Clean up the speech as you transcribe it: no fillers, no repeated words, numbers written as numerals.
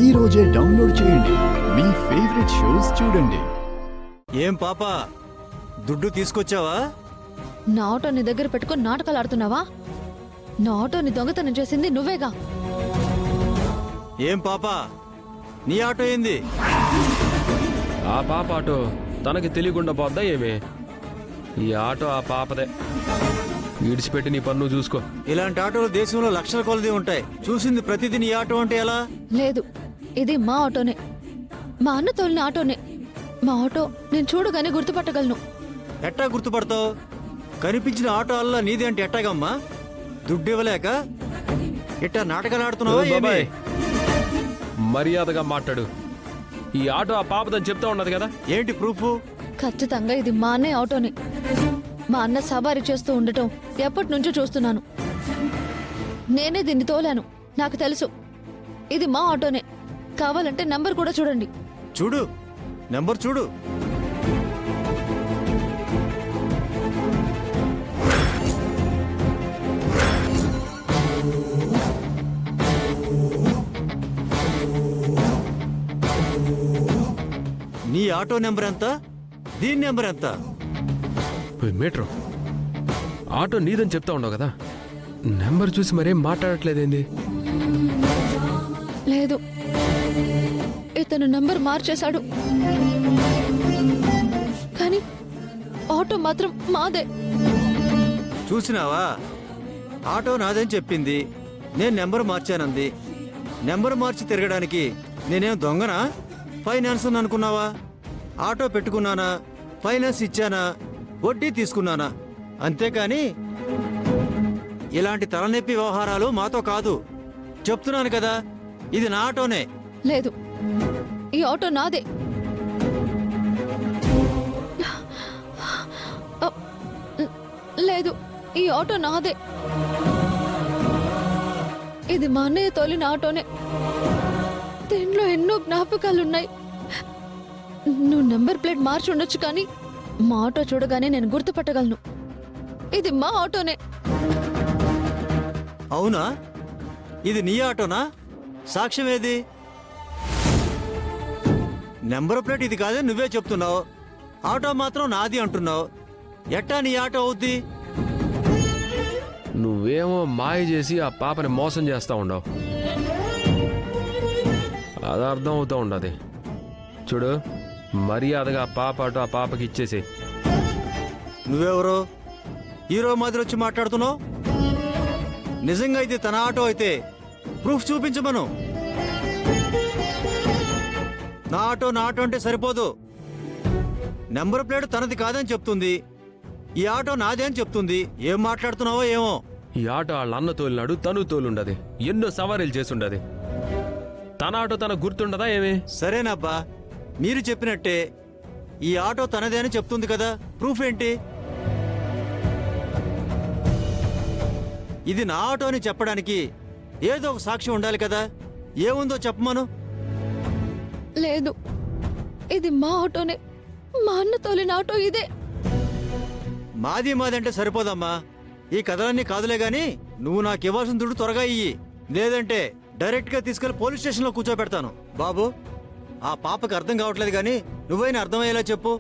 ఈ రోజే డౌన్లోడ్ చేయండి. మీ ఫేవరెట్ షోస్ చూడండి. ఏం పాపా, దుడ్డు తీసుకొచ్చావా? నా ఆటో నీ దగ్గర పెట్టుకుని నాటకాలు ఆడుతున్నావా? నా ఆటోని దొంగతనం చేసింది నువ్వేగా. ఏం పాపా, నీ ఆటో ఏంది? ఆ పాప ఆటో తనకి తెలియకుండా పోద్దా ఏమే? ఈ ఆటో ఆ పాపదే. ఈడిచిపెట్టి నీ పన్ను చూసుకో. ఇలాంటి ఆటోలు దేశంలో లక్షల కొలది ఉంటాయి. చూసింది ప్రతిదీ నీ ఆటో అంటే ఎలా? లేదు, ఇది మా ఆటోనే. మా అన్న తోలిన ఆటోనే. మా ఆటో నేను చూడగానే గుర్తుపట్టగలను. ఎట్టా గుర్తుపడతావు? కనిపించిన ఆటో అల్లా నీది అంటే ఎట్టాగమ్మా? దుడ్డు ఇవ్వలేక ఇట్టా నాటకాలు ఆడుతున్నావా ఏమి? బాబాయ్, మర్యాదగా మాట్లాడు. ఈ ఆటో ఆ పాపదని చెప్తా ఉన్నది కదా. ఏంటి ప్రూఫ్? ఖచ్చితంగా ఇది మా అన్నయ్య ఆటోనే. మా అన్న సవారీ చేస్తూ ఉండటం ఎప్పటి నుంచో చూస్తున్నాను. నేనే దీన్ని తోలాను, నాకు తెలుసు. ఇది మా ఆటోనే. కావాలంటే నంబర్ కూడా చూడండి. చూడు, నెంబర్ చూడు. నీ ఆటో నెంబర్ ఎంత? దీని నెంబర్ ఎంత? మీటర్ ఆటో నీదని చెప్తా ఉండవు కదా. నెంబర్ చూసి మరేం మాట్లాడట్లేదేంది? లేదు, ఇతను నంబర్ మార్చేశాడు. కానీ ఆటో మాత్రం మాదే. చూసినావా? ఆటో నాదని చెప్పింది, నేను నెంబర్ మార్చానంది. నెంబర్ మార్చి తిరగడానికి నేనేం దొంగనా? ఫైనాన్స్ అనుకున్నావా? ఆటో పెట్టుకున్నానా? ఫైనాన్స్ ఇచ్చానా? వడ్డీ తీసుకున్నానా? అంతేకాని ఇలాంటి తలనొప్పి వ్యవహారాలు మాతో కాదు. చెప్తున్నాను కదా, ఇది నా ఆటోనే. లేదు, ఈ ఆటో నాదే. లేదు, ఈ ఆటో నాదే. ఇది మా అన్నయ్య తోలిన ఆటోనే. దీనిలో ఎన్నో జ్ఞాపకాలున్నాయి. నువ్వు నెంబర్ ప్లేట్ మార్చి ఉండొచ్చు, కానీ మా ఆటో చూడగానే నేను గుర్తుపట్టగలను. ఇది మా ఆటోనే. అవునా? ఇది నీ ఆటోనా? సాక్ష్యం ఏది? నెంబర్ ప్లేట్ ఇది కాదని నువ్వే చెప్తున్నావు. ఆటో మాత్రం నాది అంటున్నావు. ఎట్టా నీ ఆటో అవుద్ది? నువ్వేమో మాయ చేసి ఆ పాపని మోసం చేస్తా ఉండవు. అది అర్థం అవుతూ ఉండదు. చూడు, మర్యాదగా ఆ పాప ఆటో ఆ పాపకి ఇచ్చేసి. నువ్వెవరో హీరో మాదిరి వచ్చి మాట్లాడుతున్నావు? నిజంగా ఇది తన ఆటో అయితే ప్రూఫ్ చూపించమను. నా ఆటో అంటే సరిపోదు. నెంబర్ ప్లేట్ తనది కాదని చెప్తుంది, ఈ ఆటో నాదే అని చెప్తుంది. ఏం మాట్లాడుతున్నావో ఏమో. ఈ ఆటో వాళ్ళ అన్న తోలినాడు, తను తోలుండది. ఎన్నో సవారీలు చేసుండది. తన ఆటో తన గుర్తుండదా ఏమి? సరేనబ్బా, మీరు చెప్పినట్టే ఈ ఆటో తనదే అని చెప్తుంది కదా. ప్రూఫ్ ఏంటి? ఇది నా ఆటో అని చెప్పడానికి ఏదో ఒక సాక్ష్యం ఉండాలి కదా. ఏముందో చెప్పమను. లేదు, ఇది మా ఆటోనే. మా అన్న తోలిన ఆటో ఇదే. మాది అంటే సరిపోదమ్మా. ఈ కథలన్నీ కాదులే గాని నువ్వు నాకు ఇవ్వాల్సిన దుడ్డు త్వరగా ఇయ్యి. లేదంటే డైరెక్ట్ గా తీసుకెళ్లి పోలీస్ స్టేషన్ లో కూర్చోబెడతాను. బాబు, ఆ పాపకి అర్థం కావట్లేదు గాని నువ్వైనా అర్థమయ్యేలా చెప్పు.